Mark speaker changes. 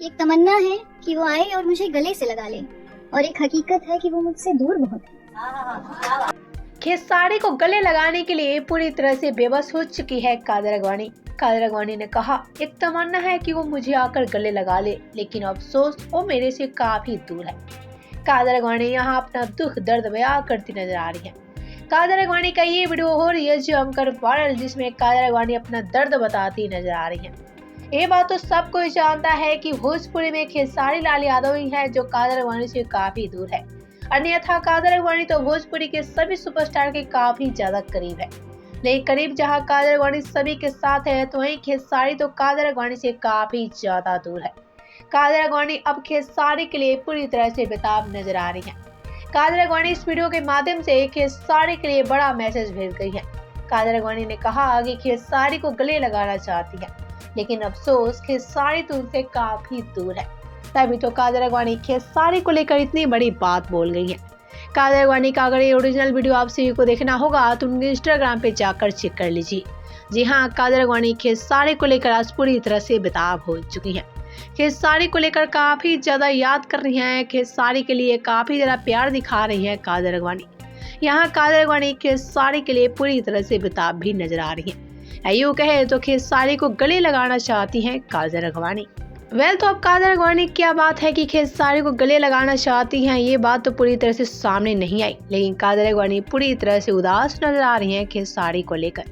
Speaker 1: कि एक तमन्ना है कि वो आए और मुझे गले से लगा ले, और एक हकीकत है कि वो मुझसे दूर बहुत है।
Speaker 2: खेसारी को गले लगाने के लिए पूरी तरह से बेबस हो चुकी है कादर अगवानी। कादर अगवानी ने कहा, एक तमन्ना है कि वो मुझे आकर गले लगा ले, लेकिन अफसोस वो मेरे से काफी दूर है। कादर अगवानी यहाँ अपना दुख दर्द बयां करती नजर आ रही है। कादर अगवानी का ये वीडियो हो रही है जमकर वायरल, जिसमें कादर अगवानी अपना दर्द बताती नजर आ रही है। ये बात तो सब कोई जानता है कि भोजपुरी में खेसारी लाल यादव ही है जो कादर अगवानी से काफी दूर है। अन्यथा कादर अगवानी तो भोजपुरी के सभी सुपरस्टार के काफी ज्यादा करीब है। लेकिन करीब जहां कादर अगवानी सभी के साथ है, तो वहीं खेसारी तो कादर अगवानी से काफी ज्यादा दूर है। कादर अगवानी अब खेसारी के लिए पूरी तरह से बेताब नजर आ रही है। कादर अगवानी इस वीडियो के माध्यम से खेसारी के लिए बड़ा मैसेज भेज गई है। कादर अगवानी ने कहा कि खेसारी को गले लगाना चाहती है, लेकिन अफसोस खेसारी तो उनसे काफी दूर है। तभी तो कादर अगवानी खेसारी को लेकर इतनी बड़ी बात बोल गई है। कादर अगवानी का अगर ये ओरिजिनल वीडियो आप सभी को देखना होगा तो उनके इंस्टाग्राम पे जाकर चेक कर लीजिए। जी हाँ, कादर अगवानी खेसारी को लेकर आज पूरी तरह से बेताब हो चुकी है। खेसारी को लेकर काफी ज्यादा याद कर रही हैं, खेसारी के लिए काफी ज्यादा प्यार दिखा रही है कादर अगवानी। यहाँ कादर अगवानी खेसारी के लिए पूरी तरह से बेताब भी नजर आ रही है। यूँ कहे तो खेसारी को गले लगाना चाहती हैं कादर अगवानी। तो अब कादर अगवानी क्या बात है कि खेसारी को गले लगाना चाहती हैं, ये बात तो पूरी तरह से सामने नहीं आई, लेकिन कादर अगवानी पूरी तरह से उदास नजर आ रही हैं खेसारी को लेकर।